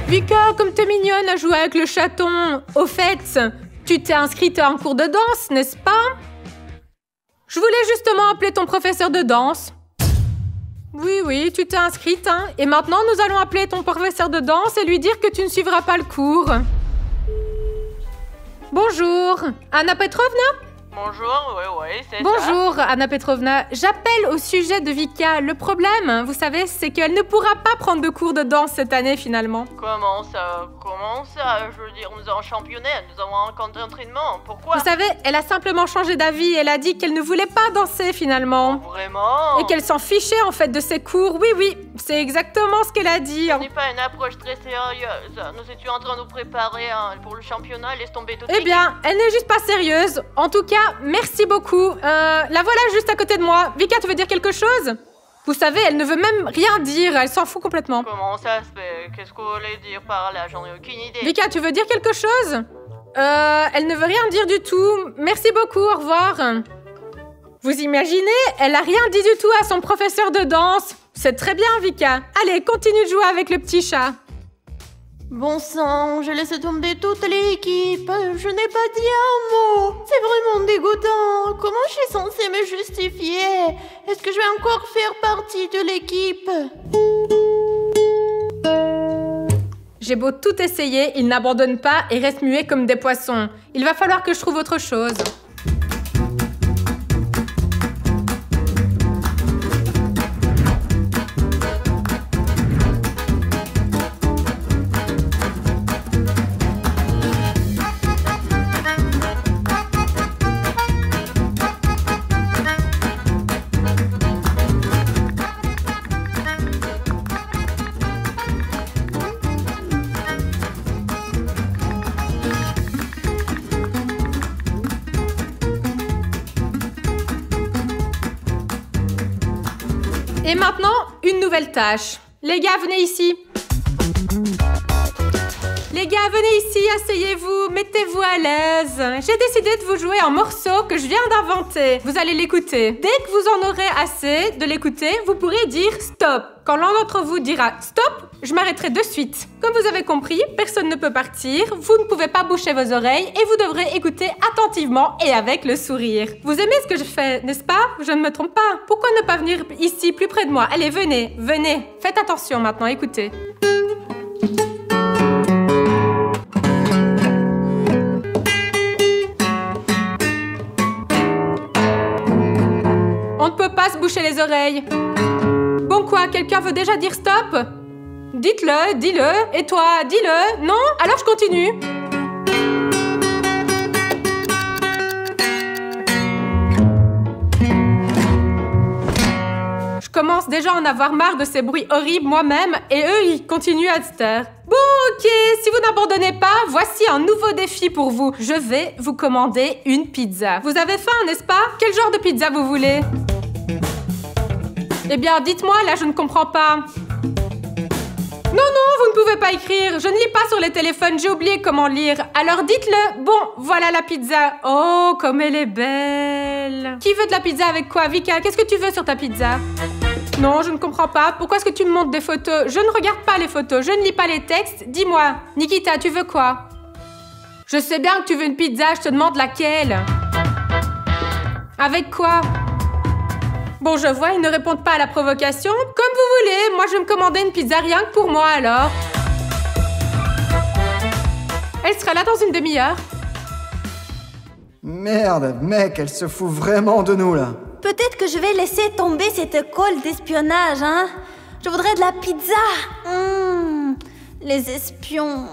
Vika, comme t'es mignonne à jouer avec le chaton. Au fait, tu t'es inscrite à un cours de danse, n'est-ce pas? Je voulais justement appeler ton professeur de danse. Oui, tu t'es inscrite, hein. Et maintenant, nous allons appeler ton professeur de danse et lui dire que tu ne suivras pas le cours. Bonjour, Anna Petrovna? Bonjour, oui, c'est ça. Bonjour, Anna Petrovna. J'appelle au sujet de Vika. Le problème, vous savez, c'est qu'elle ne pourra pas prendre de cours de danse cette année, finalement. Comment ça? Je veux dire, nous avons championnat, nous avons un camp d'entraînement. Pourquoi? Vous savez, elle a simplement changé d'avis. Elle a dit qu'elle ne voulait pas danser, finalement. Vraiment? Et qu'elle s'en fichait, en fait, de ses cours. Oui, c'est exactement ce qu'elle a dit. Ce n'est pas une approche très sérieuse. Nous étions en train de nous préparer pour le championnat, laisse tomber tout. Eh bien, elle n'est juste pas sérieuse. En tout cas, merci beaucoup. La voilà juste à côté de moi. Vika, tu veux dire quelque chose? Vous savez, elle ne veut même rien dire. Elle s'en fout complètement. Comment ça se fait? Qu'est-ce que vous voulez dire par là? J'en ai aucune idée. Vika, tu veux dire quelque chose? Elle ne veut rien dire du tout. Merci beaucoup, au revoir. Vous imaginez? Elle a rien dit du tout à son professeur de danse. C'est très bien, Vika. Allez, continue de jouer avec le petit chat. Bon sang, j'ai laissé tomber toute l'équipe. Je n'ai pas dit un mot. C'est vraiment dégoûtant. Comment je suis censée me justifier? Est-ce que je vais encore faire partie de l'équipe? J'ai beau tout essayer, ils n'abandonnent pas et restent muets comme des poissons. Il va falloir que je trouve autre chose. Et maintenant, une nouvelle tâche. Les gars, venez ici. Les gars, venez ici, asseyez-vous, mettez-vous à l'aise. J'ai décidé de vous jouer un morceau que je viens d'inventer. Vous allez l'écouter. Dès que vous en aurez assez de l'écouter, vous pourrez dire stop. Quand l'un d'entre vous dira stop, je m'arrêterai de suite. Comme vous avez compris, personne ne peut partir, vous ne pouvez pas boucher vos oreilles et vous devrez écouter attentivement et avec le sourire. Vous aimez ce que je fais, n'est-ce pas? Je ne me trompe pas. Pourquoi ne pas venir ici, plus près de moi? Allez, venez, venez. Faites attention maintenant, écoutez. On ne peut pas se boucher les oreilles. Bon quoi, quelqu'un veut déjà dire stop? Dites-le, dis-le. Et toi, dis-le. Non? Alors je continue. Je commence déjà à en avoir marre de ces bruits horribles moi-même et eux, ils continuent à se taire. Bon, ok, si vous n'abandonnez pas, voici un nouveau défi pour vous. Je vais vous commander une pizza. Vous avez faim, n'est-ce pas? Quel genre de pizza vous voulez? Eh bien, dites-moi, là, je ne comprends pas. Non, vous ne pouvez pas écrire. Je ne lis pas sur les téléphones, j'ai oublié comment lire. Alors dites-le. Bon, voilà la pizza. Oh, comme elle est belle. Qui veut de la pizza avec quoi? Vika, qu'est-ce que tu veux sur ta pizza? Non, je ne comprends pas. Pourquoi est-ce que tu me montres des photos? Je ne regarde pas les photos, je ne lis pas les textes. Dis-moi, Nikita, tu veux quoi? Je sais bien que tu veux une pizza, je te demande laquelle. Avec quoi? Bon, je vois, ils ne répondent pas à la provocation. Comme vous voulez, moi je vais me commander une pizza rien que pour moi alors. Elle sera là dans une demi-heure. Merde, mec, elle se fout vraiment de nous, là. Peut-être que je vais laisser tomber cette école d'espionnage, hein. Je voudrais de la pizza. Les espions...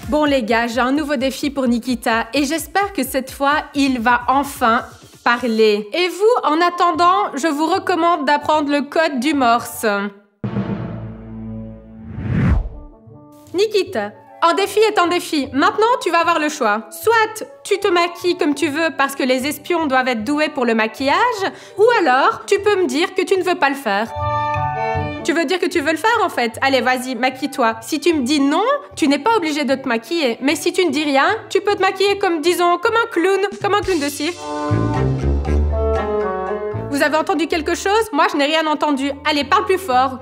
Bon les gars, j'ai un nouveau défi pour Nikita et j'espère que cette fois, il va enfin parler. Et vous, en attendant, je vous recommande d'apprendre le code du Morse. Nikita, un défi est un défi. Maintenant, tu vas avoir le choix. Soit tu te maquilles comme tu veux parce que les espions doivent être doués pour le maquillage, ou alors tu peux me dire que tu ne veux pas le faire. Tu veux dire que tu veux le faire en fait? Allez, vas-y, maquille-toi. Si tu me dis non, tu n'es pas obligé de te maquiller. Mais si tu ne dis rien, tu peux te maquiller comme, disons, comme un clown de cirque. Vous avez entendu quelque chose? Moi, je n'ai rien entendu. Allez, parle plus fort.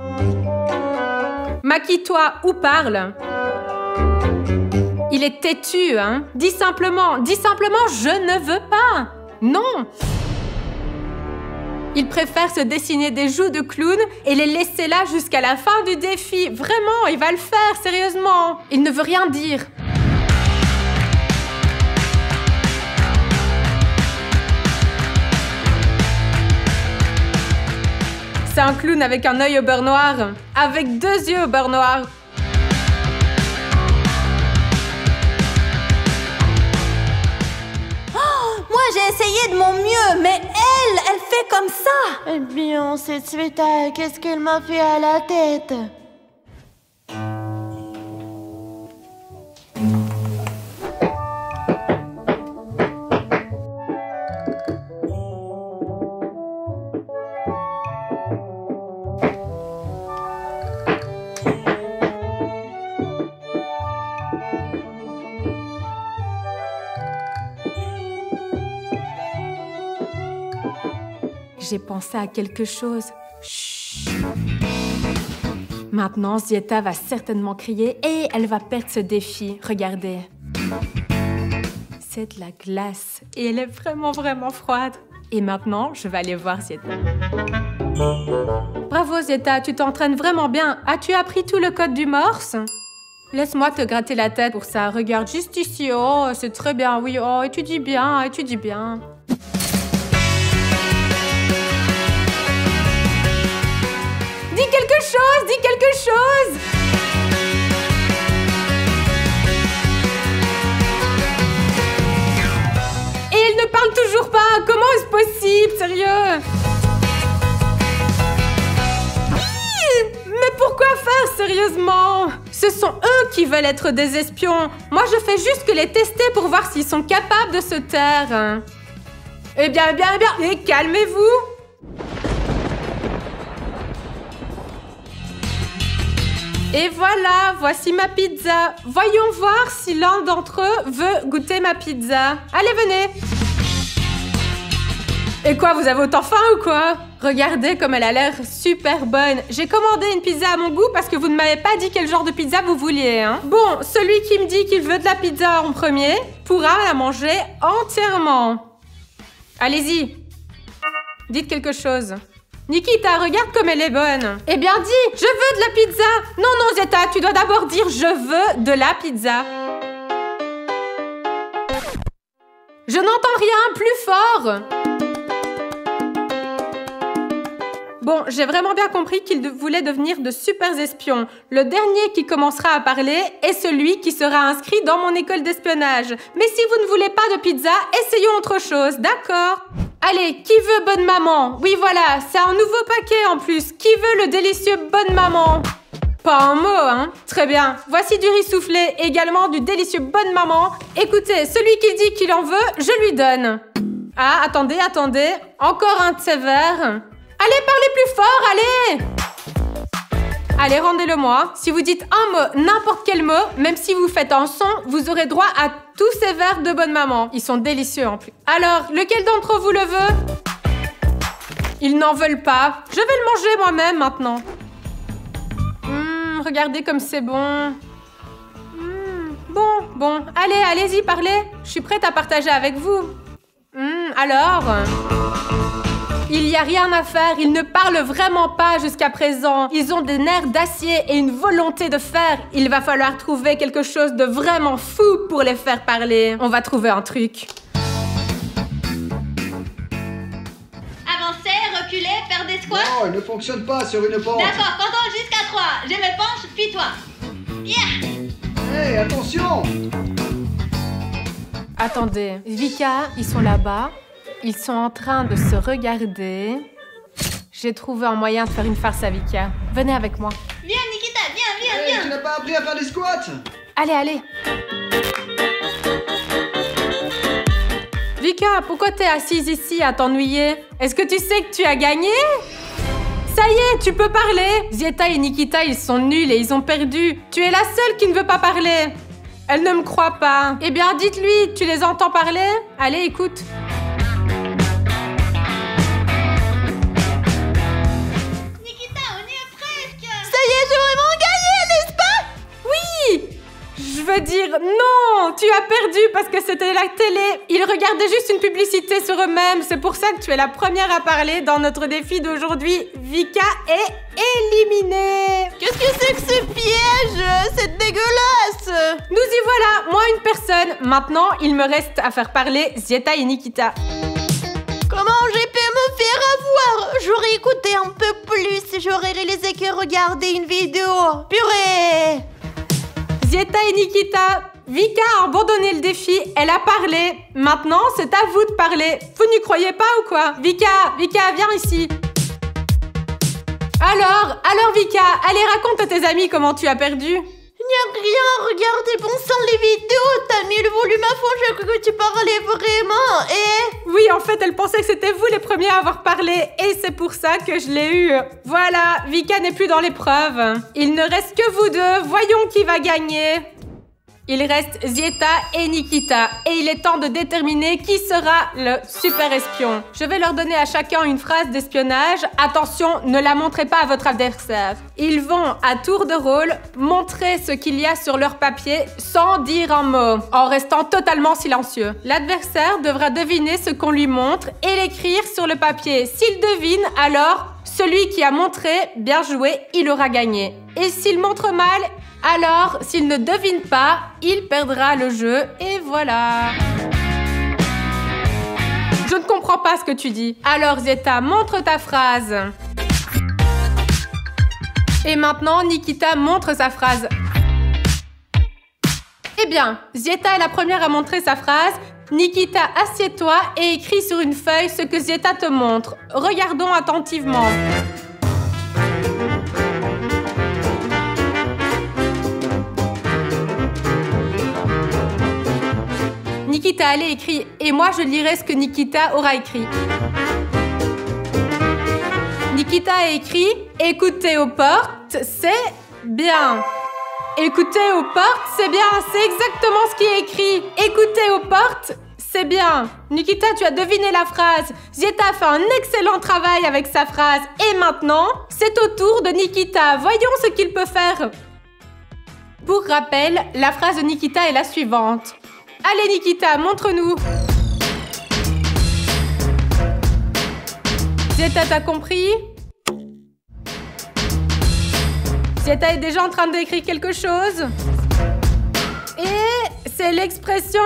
Maquille-toi ou parle. Il est têtu, hein? Dis simplement, je ne veux pas. Non. Il préfère se dessiner des joues de clown et les laisser là jusqu'à la fin du défi. Vraiment, il va le faire, sérieusement. Il ne veut rien dire. C'est un clown avec un œil au beurre noir. Avec 2 yeux au beurre noir. Moi, j'ai essayé de mon mieux, mais elle fait comme ça. Eh bien, cette Sveta, qu'est-ce qu'elle m'a fait à la tête? J'ai pensé à quelque chose. Chut. Maintenant, Zieta va certainement crier et elle va perdre ce défi. Regardez. C'est de la glace et elle est vraiment, vraiment froide. Et maintenant, je vais aller voir Zieta. Bravo Zieta, tu t'entraînes vraiment bien. As-tu appris tout le code du Morse? Laisse-moi te gratter la tête pour ça. Regarde juste ici. Oh, c'est très bien, oui. Oh, étudie bien, étudie bien. Dis quelque chose, dis quelque chose. Et il ne parle toujours pas. Comment est-ce possible, sérieux? Mais pourquoi faire, sérieusement? Ce sont eux qui veulent être des espions. Moi, je fais juste que les tester pour voir s'ils sont capables de se taire. Eh bien, et calmez-vous. Et voilà, voici ma pizza. Voyons voir si l'un d'entre eux veut goûter ma pizza. Allez, venez. Et quoi, vous avez autant faim ou quoi? Regardez comme elle a l'air super bonne. J'ai commandé une pizza à mon goût parce que vous ne m'avez pas dit quel genre de pizza vous vouliez, hein. Bon, celui qui me dit qu'il veut de la pizza en premier pourra la manger entièrement. Allez-y. Dites quelque chose. Nikita, regarde comme elle est bonne. Eh bien, dis, je veux de la pizza. Non, Zeta, tu dois d'abord dire je veux de la pizza. Je n'entends rien, plus fort. Bon, j'ai vraiment bien compris qu'ils voulaient devenir de super espions. Le dernier qui commencera à parler est celui qui sera inscrit dans mon école d'espionnage. Mais si vous ne voulez pas de pizza, essayons autre chose, d'accord? Allez, qui veut bonne maman? Oui, voilà, c'est un nouveau paquet en plus. Qui veut le délicieux bonne maman? Pas un mot, hein? Très bien. Voici du riz soufflé, également du délicieux bonne maman. Écoutez, celui qui dit qu'il en veut, je lui donne. Ah, attendez. Encore un de ces verres. Allez, parlez plus fort, allez! Allez, rendez-le-moi. Si vous dites un mot, n'importe quel mot, même si vous faites un son, vous aurez droit à tous ces verres de bonne maman. Ils sont délicieux en plus. Alors, lequel d'entre vous le veut? Ils n'en veulent pas. Je vais le manger moi-même maintenant. Regardez comme c'est bon. Bon. Allez-y, parlez. Je suis prête à partager avec vous. Alors... Il n'y a rien à faire, ils ne parlent vraiment pas jusqu'à présent. Ils ont des nerfs d'acier et une volonté de fer. Il va falloir trouver quelque chose de vraiment fou pour les faire parler. On va trouver un truc. Avancer, reculer, faire des squats. Non, il ne fonctionne pas sur une pente. D'accord, comptons jusqu'à 3. Je me penche, puis toi. Yeah! Hé, attention! Attendez, Vika, ils sont là-bas. Ils sont en train de se regarder. J'ai trouvé un moyen de faire une farce à Vika. Venez avec moi. Viens, Nikita, viens. Tu n'as pas appris à faire des squats? Allez. Vika, pourquoi t'es assise ici à t'ennuyer? Est-ce que tu sais que tu as gagné? Ça y est, tu peux parler. Zeta et Nikita, ils sont nuls et ils ont perdu. Tu es la seule qui ne veut pas parler. Elle ne me croit pas. Eh bien, dites-lui, tu les entends parler? Allez, écoute. Je veux dire, non, tu as perdu parce que c'était la télé. Ils regardaient juste une publicité sur eux-mêmes. C'est pour ça que tu es la première à parler dans notre défi d'aujourd'hui. Vika est éliminée. Qu'est-ce que c'est que ce piège? C'est dégueulasse. Nous y voilà, moi une personne. Maintenant, il me reste à faire parler Zeta et Nikita. Comment j'ai pu me faire avoir? J'aurais écouté un peu plus. J'aurais réalisé que regarder une vidéo. Purée. Zeta et Nikita, Vika a abandonné le défi, elle a parlé. Maintenant, c'est à vous de parler. Vous n'y croyez pas ou quoi? Vika, viens ici. Alors Vika, allez, raconte à tes amis comment tu as perdu. Il n'y a rien, regardez, bon sang, les vidéos. T'as mis le volume à fond, j'ai cru que tu parlais vraiment, et... Oui, en fait, elle pensait que c'était vous les premiers à avoir parlé, et c'est pour ça que je l'ai eu. Voilà, Vika n'est plus dans l'épreuve. Il ne reste que vous deux, voyons qui va gagner. Il reste Zeta et Nikita, et il est temps de déterminer qui sera le super espion. Je vais leur donner à chacun une phrase d'espionnage. Attention, ne la montrez pas à votre adversaire. Ils vont, à tour de rôle, montrer ce qu'il y a sur leur papier sans dire un mot, en restant totalement silencieux. L'adversaire devra deviner ce qu'on lui montre et l'écrire sur le papier. S'il devine, alors, celui qui a montré, bien joué, il aura gagné. Et s'il montre mal, Alors, s'il ne devine pas, il perdra le jeu et voilà. Je ne comprends pas ce que tu dis. Alors, Zieta, montre ta phrase. Et maintenant, Nikita montre sa phrase. Eh bien, Zieta est la première à montrer sa phrase. Nikita, assieds-toi et écris sur une feuille ce que Zieta te montre. Regardons attentivement. Nikita, allez, écris. Et moi, je lirai ce que Nikita aura écrit. Nikita a écrit « Écoutez aux portes, c'est bien ». Écoutez aux portes, c'est bien. C'est exactement ce qui est écrit. Écoutez aux portes, c'est bien. Nikita, tu as deviné la phrase. Zieta a fait un excellent travail avec sa phrase. Et maintenant, c'est au tour de Nikita. Voyons ce qu'il peut faire. Pour rappel, la phrase de Nikita est la suivante. Allez Nikita, montre-nous. Zieta, t'as compris? Zieta est déjà en train d'écrire quelque chose. Et c'est l'expression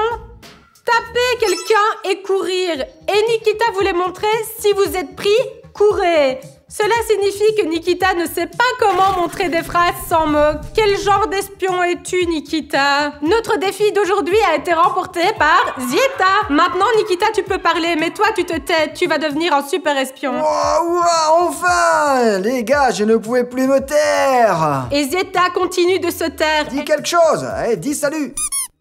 taper quelqu'un et courir. Et Nikita voulait montrer si vous êtes pris, courez. Cela signifie que Nikita ne sait pas comment montrer des phrases sans mots. Quel genre d'espion es-tu, Nikita? Notre défi d'aujourd'hui a été remporté par Zieta. Maintenant, Nikita, tu peux parler, mais toi, tu te tais. Tu vas devenir un super espion. Wow, enfin! Les gars, je ne pouvais plus me taire! Et Zieta continue de se taire. Dis quelque chose! Dis salut!